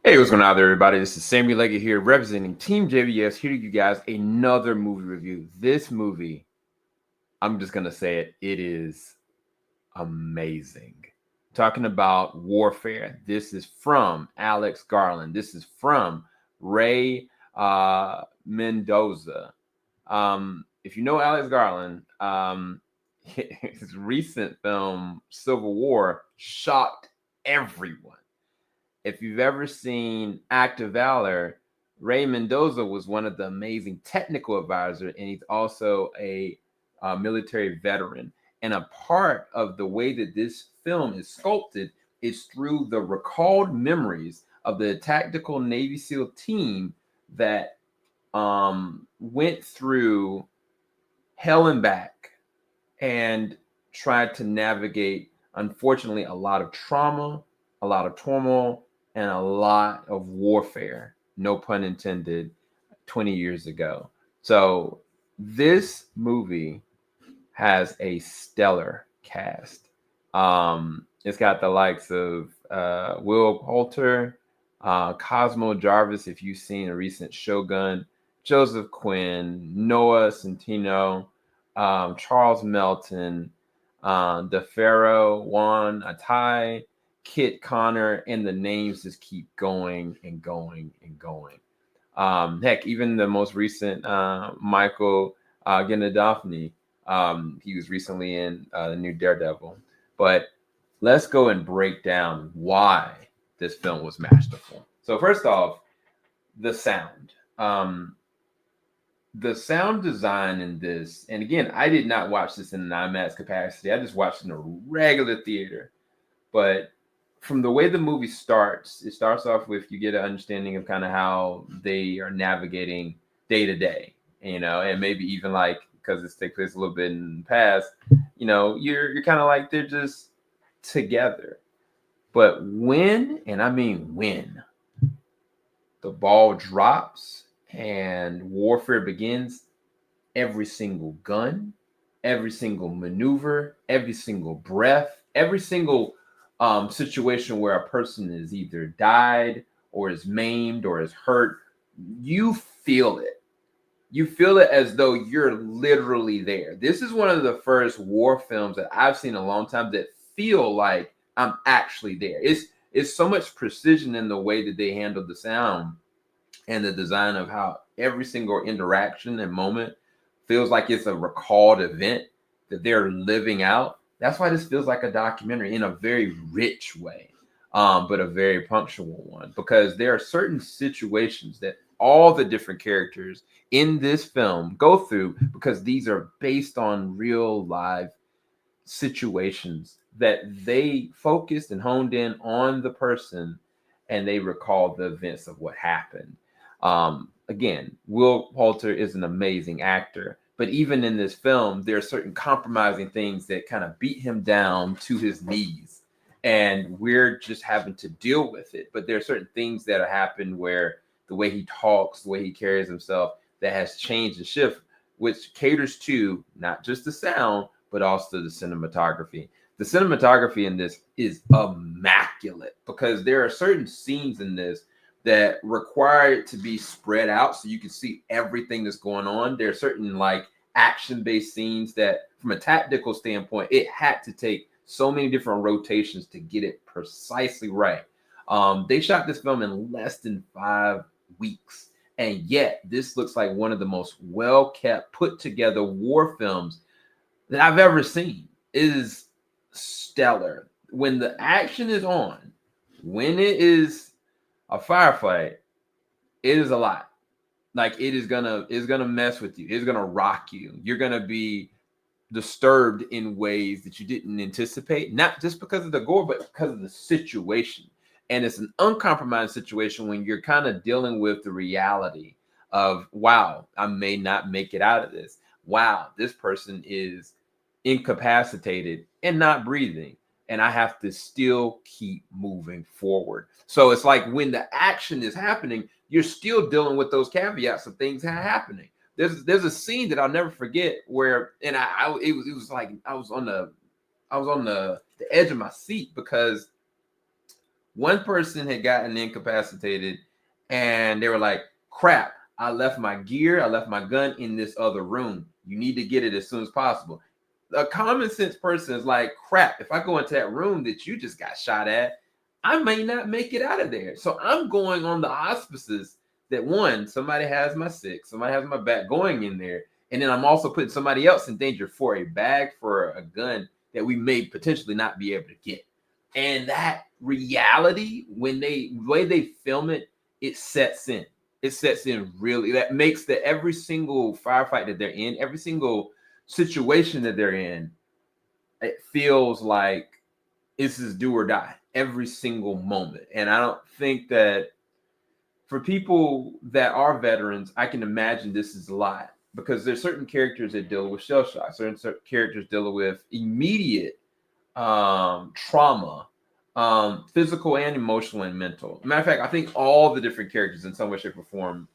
Hey, what's going on there, everybody? This is Samuel Leggett here, representing Team JVS, here to give you guys another movie review. This movie, I'm just going to say it, it is amazing. Talking about warfare. This is from Alex Garland. This is from Ray Mendoza. If you know Alex Garland, his recent film, Civil War, shocked everyone. If you've ever seen Act of Valor, Ray Mendoza was one of the amazing technical advisors, and he's also a military veteran. And a part of the way that this film is sculpted is through the recalled memories of the tactical Navy SEAL team that went through hell and back and tried to navigate, unfortunately, a lot of trauma, a lot of turmoil, and a lot of warfare, no pun intended, 20 years ago. So this movie has a stellar cast. It's got the likes of Will Poulter, Cosmo Jarvis, if you've seen a recent Shogun, Joseph Quinn, Noah Centino, Charles Melton, DeFaro, Juan Atai, Kit Connor, and the names just keep going and going and going. Heck, even the most recent Michael Gennadofny, he was recently in the new Daredevil. But let's go and break down why this film was masterful. So first off, the sound. The sound design in this, and again, I did not watch this in an IMAX capacity. I just watched it in a regular theater. But from the way the movie starts, it starts off with you get an understanding of kind of how they are navigating day to day, and maybe even like because this takes place a little bit in the past, you're kind of like they're just together. But when, and I mean when, the ball drops and warfare begins, every single gun, every single maneuver, every single breath, every single situation where a person is either died or is maimed or is hurt, you feel it. You feel it as though you're literally there. This is one of the first war films that I've seen in a long time that feel like I'm actually there. It's so much precision in the way that they handle the sound and the design of how every single interaction and moment feels like it's a recalled event that they're living out. That's why this feels like a documentary in a very rich way, but a very punctual one, because there are certain situations that all the different characters in this film go through because these are based on real live situations that they focused and honed in on the person and they recall the events of what happened. Again, Will Poulter is an amazing actor, but even in this film, there are certain compromising things that kind of beat him down to his knees, and we're just having to deal with it. But there are certain things that have happened where the way he talks, the way he carries himself, that has changed and shift, which caters to not just the sound, but also the cinematography. The cinematography in this is immaculate because there are certain scenes in this that require it to be spread out so you can see everything that's going on. There are certain like action-based scenes that, from a tactical standpoint, it had to take so many different rotations to get it precisely right. They shot this film in less than 5 weeks, and yet this looks like one of the most well-kept, put-together war films that I've ever seen. It is stellar. When the action is on, when it is a firefight, it is a lot. Like it's gonna mess with you. It's gonna rock you. You're gonna be disturbed in ways that you didn't anticipate, not just because of the gore, but because of the situation. And it's an uncompromised situation when you're kind of dealing with the reality of, wow, I may not make it out of this. Wow, this person is incapacitated and not breathing. And I have to still keep moving forward. So it's like when the action is happening, you're still dealing with those caveats of things happening. There's a scene that I'll never forget where, and it was like I was on the edge of my seat because One person had gotten incapacitated, and they were like, crap, I left my gear, I left my gun in this other room. You need to get it as soon as possible. A common sense person is like, crap, if I go into that room that you just got shot at, I may not make it out of there. So I'm going on the auspices that one, somebody has my six, somebody has my back going in there. And then I'm also putting somebody else in danger for a bag, for a gun that we may potentially not be able to get. And that reality, when the way they film it, it sets in. It sets in really. That makes that every single firefight that they're in, every single situation that they're in, it feels like this is do or die every single moment. And I don't think that for people that are veterans, I can imagine this is a lot, because there's certain characters that deal with shell shock, certain characters deal with immediate trauma, physical and emotional and mental. Matter of fact, I think all the different characters in some way, shape, or form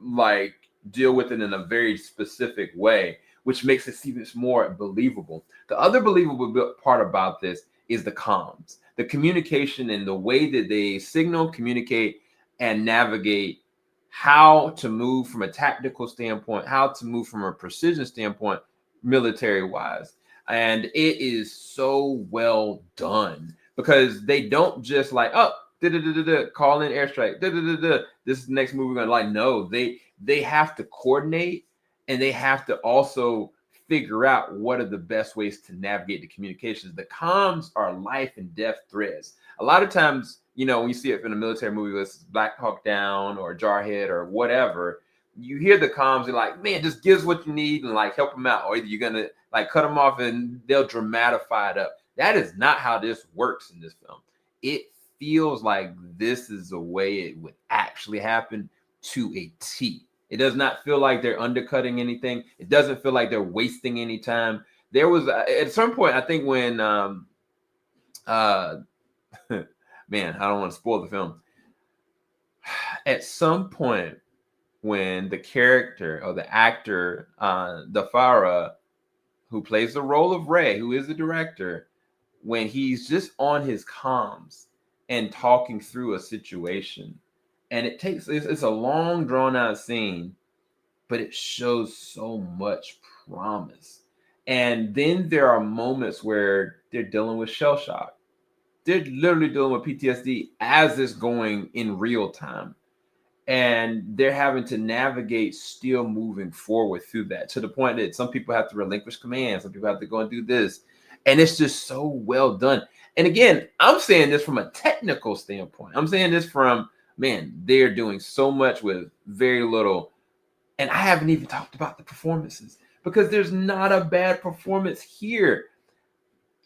like deal with it in a very specific way, which makes it even more believable. The other believable part about this is the comms, the communication, and the way that they signal, communicate, and navigate how to move from a tactical standpoint, how to move from a precision standpoint, military wise. And it is so well done, because they don't just like, oh, call in airstrike, this is the next move we're gonna, like, no, they have to coordinate, and they have to also figure out what are the best ways to navigate the communications. The comms are life and death threads. A lot of times, when you see it in a military movie, with Black Hawk Down or Jarhead or whatever, you hear the comms, you're like, man, just give us what you need and like help them out, or either you're gonna like cut them off and they'll dramatify it up. That is not how this works in this film. It feels like this is the way it would actually happen to a T. It does not feel like they're undercutting anything. It doesn't feel like they're wasting any time. There was at some point, I think, when man, I don't want to spoil the film. At some point, when the character or the actor, the Farah, who plays the role of Ray, who is the director, when he's just on his comms and talking through a situation, and it's a long drawn out scene, but it shows so much promise. And then there are moments where they're dealing with shell shock. They're literally dealing with PTSD as it's going in real time. And they're having to navigate still moving forward through that, to the point that some people have to relinquish command, some people have to go and do this. And it's just so well done. And again, I'm saying this from a technical standpoint. I'm saying this from, man, they're doing so much with very little. And I haven't even talked about the performances, because there's not a bad performance here.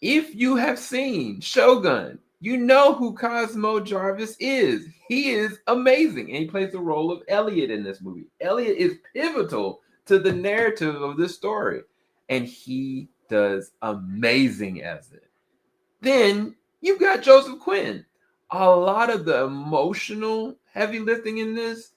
If you have seen Shogun, you know who Cosmo Jarvis is. He is amazing. And he plays the role of Elliot in this movie. Elliot is pivotal to the narrative of this story. And he does amazing as it. Then you've got Joseph Quinn. A lot of the emotional heavy lifting in this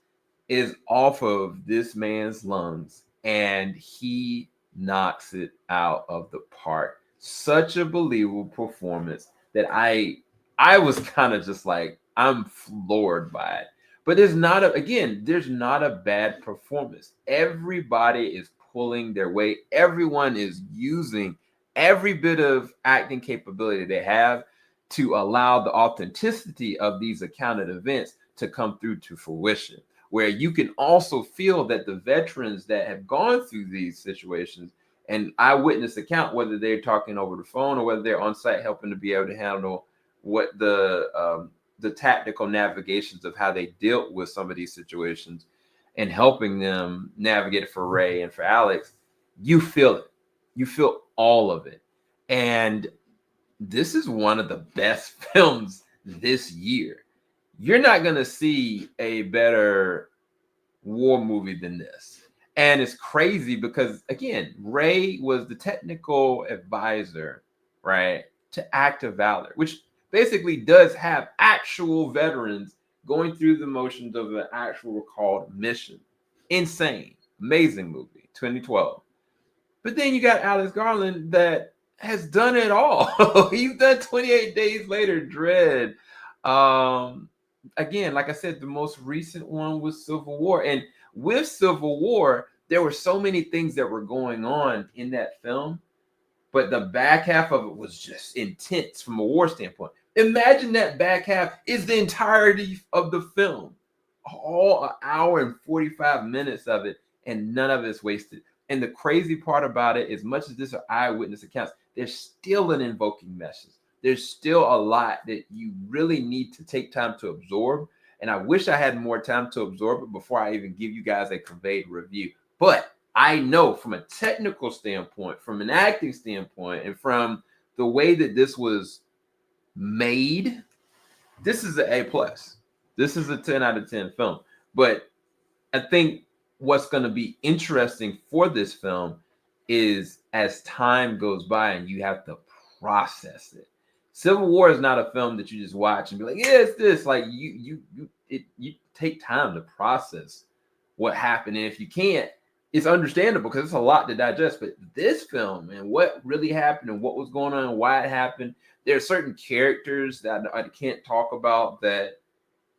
is off of this man's lungs, and he knocks it out of the park. Such a believable performance that I was kind of just like, I'm floored by it. But there's not a bad performance. Everybody is pulling their weight. Everyone is using every bit of acting capability they have to allow the authenticity of these accounted events to come through to fruition, where you can also feel that the veterans that have gone through these situations and eyewitness account, whether they're talking over the phone or whether they're on site helping to be able to handle what the tactical navigations of how they dealt with some of these situations and helping them navigate it for Ray and for Alex, you feel it. You feel all of it. And this is one of the best films this year. You're not going to see a better war movie than this. And it's crazy because, again, Ray was the technical advisor, right, to Active Valor, which basically does have actual veterans going through the motions of an actual recalled mission. Insane. Amazing movie, 2012. But then you got Alex Garland that has done it all. He's done 28 Days Later, Dread, Again, like I said, the most recent one was Civil War, and with Civil War, there were so many things that were going on in that film, but the back half of it was just intense from a war standpoint. Imagine that back half is the entirety of the film, all an hour and 45 minutes of it, and none of it's wasted. And the crazy part about it, as much as this are eyewitness accounts, there's still an invoking message. There's still a lot that you really need to take time to absorb. And I wish I had more time to absorb it before I even give you guys a conveyed review. But I know from a technical standpoint, from an acting standpoint, and from the way that this was made, this is an A+. This is a 10 out of 10 film. But I think what's going to be interesting for this film is as time goes by and you have to process it. Civil War is not a film that you just watch and be like, yeah, it's this. Like you take time to process what happened. And if you can't, it's understandable because it's a lot to digest. But this film and what really happened and what was going on and why it happened, there are certain characters that I can't talk about that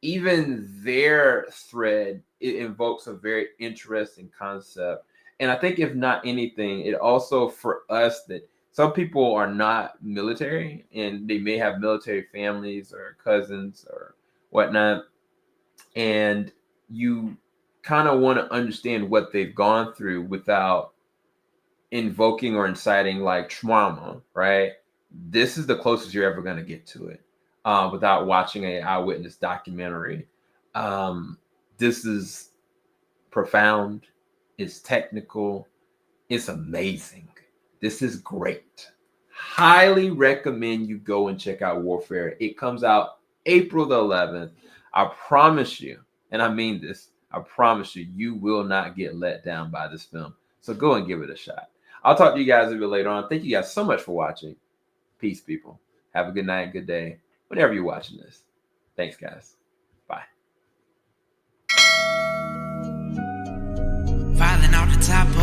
even their thread, it invokes a very interesting concept. And I think if not anything, it also for us that some people are not military and they may have military families or cousins or whatnot. And you kind of want to understand what they've gone through without invoking or inciting like trauma, right? This is the closest you're ever going to get to it without watching an eyewitness documentary. This is profound. It's technical. It's amazing. This is great. Highly recommend you go and check out Warfare. It comes out April the 11th. I promise you, and I mean this, I promise you, you will not get let down by this film. So go and give it a shot. I'll talk to you guys a bit later on. Thank you guys so much for watching. Peace, people. Have a good night, good day, whenever you're watching this. Thanks, guys. Bye. Falling off the top of